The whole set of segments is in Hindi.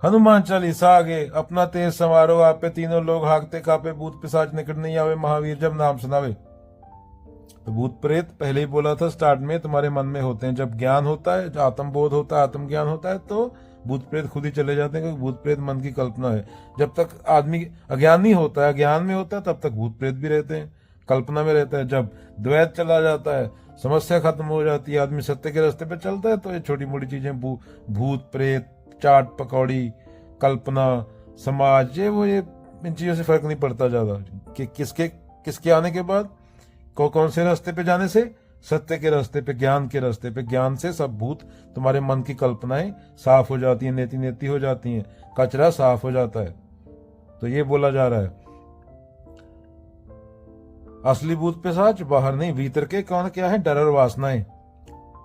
हनुमान चालीसा आगे। अपना तेज समारो आपे, तीनों लोग हाकते कापे, भूत पिशाच निकट नहीं आवे, महावीर जब नाम सुनावे। तो भूत प्रेत पहले ही बोला था स्टार्ट में तुम्हारे मन में होते हैं। जब ज्ञान होता है, जब आत्म बोध होता है, आत्म ज्ञान होता है, तो भूत प्रेत खुद ही चले जाते हैं, क्योंकि भूत प्रेत मन की कल्पना है। जब तक आदमी अज्ञानी होता है, ज्ञान में होता है, तब तक भूत प्रेत भी रहते हैं, कल्पना में रहता है। जब द्वैत चला जाता है, समस्या खत्म हो जाती है, आदमी सत्य के रास्ते पे चलता है, तो ये छोटी मोटी चीजें भूत प्रेत, चाट पकौड़ी, कल्पना, समाज, ये इन चीजों से फर्क नहीं पड़ता ज्यादा कि किसके आने के बाद कौन से रास्ते पे जाने से, सत्य के रास्ते पे, ज्ञान के रास्ते पे। ज्ञान से सब भूत तुम्हारे मन की कल्पनाएं साफ हो जाती हैं, नेति नेति हो जाती हैं, कचरा साफ हो जाता है। तो ये बोला जा रहा है असली भूत पिशाच बाहर नहीं, भीतर के कौन क्या है, डर और वासनाएं।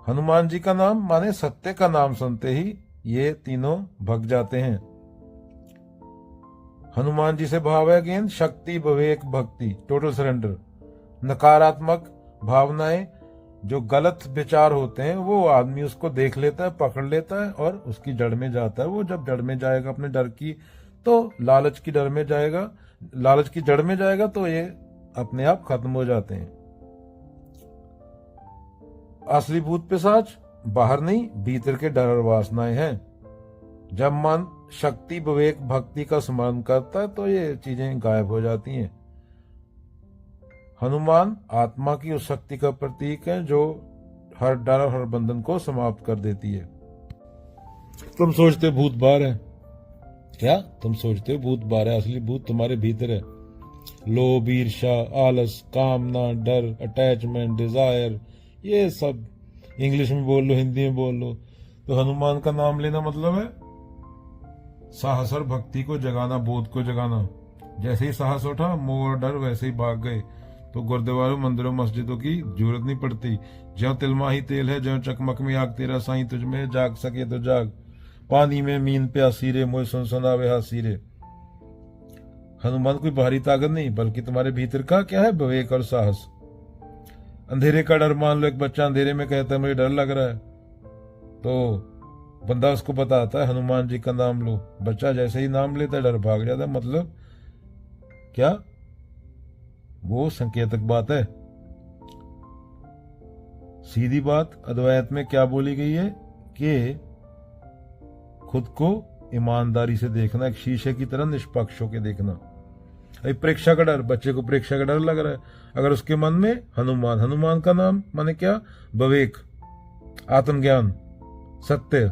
हनुमान जी का नाम माने सत्य का नाम सुनते ही ये तीनों भग जाते हैं। हनुमान जी से भाव है गेंद, शक्ति, विवेक, भक्ति, टोटल सरेंडर। नकारात्मक भावनाएं, जो गलत विचार होते हैं, वो आदमी उसको देख लेता है, पकड़ लेता है और उसकी जड़ में जाता है। वो जब जड़ में जाएगा अपने डर की, तो लालच की जड़ में जाएगा, लालच की जड़ में जाएगा, तो ये अपने आप खत्म हो जाते हैं। असली भूत पिशाच बाहर नहीं, भीतर के डर और वासनाएं हैं। जब मन शक्ति, विवेक, भक्ति का स्मरण करता है, तो ये चीजें गायब हो जाती हैं। हनुमान आत्मा की उस शक्ति का प्रतीक है जो हर डर और हर बंधन को समाप्त कर देती है। तुम सोचते हो भूत बाहर है, क्या तुम सोचते हो भूत बाहर है? असली भूत तुम्हारे भीतर है। लोभ, ईर्ष्या, आलस, कामना, डर, अटैचमेंट, डिजायर, ये सब इंग्लिश में बोल लो, हिंदी में बोल लो। तो हनुमान का नाम लेना मतलब है साहस और भक्ति को जगाना, बोध को जगाना। जैसे ही साहस उठा, मोह और डर वैसे ही भाग गए। तो गुरुद्वारों, मंदिरों, मस्जिदों की जरूरत नहीं पड़ती। ज्यों तिलमा ही तेल है, ज्यों चकमक में आग, तेरा साईं तुझ में, जाग सके तो जाग। पानी में मीन प्यासी रे, मोह सुनसुनावे हासी रे। हनुमान कोई बाहरी ताकत नहीं, बल्कि तुम्हारे भीतर का क्या है, विवेक और साहस। अंधेरे का डर, मान लो एक बच्चा अंधेरे में कहता है मुझे डर लग रहा है, तो बंदा उसको बताता है हनुमान जी का नाम लो। बच्चा जैसे ही नाम लेता है, डर भाग जाता है। मतलब क्या, वो संकेतक बात है। सीधी बात अद्वैत में क्या बोली गई है कि खुद को ईमानदारी से देखना, एक शीशे की तरह निष्पक्ष होकर देखना। अभी परीक्षा का डर, बच्चे को परीक्षा का डर लग रहा है, अगर उसके मन में हनुमान, हनुमान का नाम माने क्या, विवेक, आत्मज्ञान, सत्य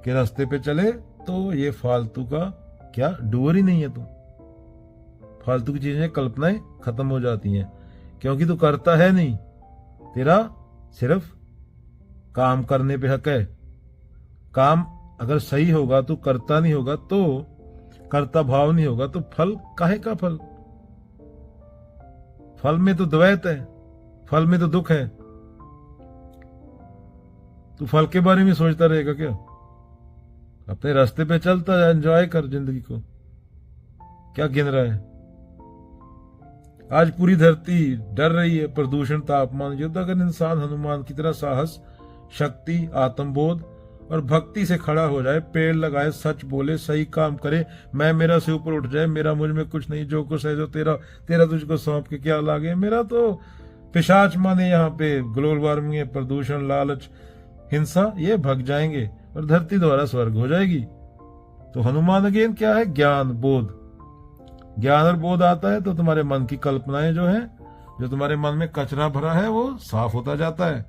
के रास्ते पे चले, तो ये फालतू का क्या, डूअर ही नहीं है। तू फालतू की चीजें, कल्पनाएं खत्म हो जाती हैं, क्योंकि तू करता है नहीं। तेरा सिर्फ काम करने पे हक है। काम अगर सही होगा, तू करता नहीं होगा, तो करता भाव नहीं होगा, तो फल काहे का फल? फल में तो द्वैत है, फल में तो दुख है। तू फल के बारे में सोचता रहेगा क्या? अपने रास्ते पे चलता है, एंजॉय कर जिंदगी को, क्या गिन रहा है? आज पूरी धरती डर रही है, प्रदूषण, तापमान, युद्ध। अगर इंसान हनुमान की तरह साहस, शक्ति, आत्मबोध और भक्ति से खड़ा हो जाए, पेड़ लगाए, सच बोले, सही काम करे, मैं मेरा से ऊपर उठ जाए, मेरा मुझ में कुछ नहीं, जो कुछ है जो तेरा तेरा तुझको सौंप के क्या लागे, मेरा तो पिशाच माने यहाँ पे ग्लोबल वार्मिंग, प्रदूषण, लालच, हिंसा, ये भग जाएंगे और धरती द्वारा स्वर्ग हो जाएगी। तो हनुमान अगेन क्या है, ज्ञान, बोध। ज्ञान और बोध आता है तो तुम्हारे मन की कल्पनाएं जो है, जो तुम्हारे मन में कचरा भरा है, वो साफ होता जाता है।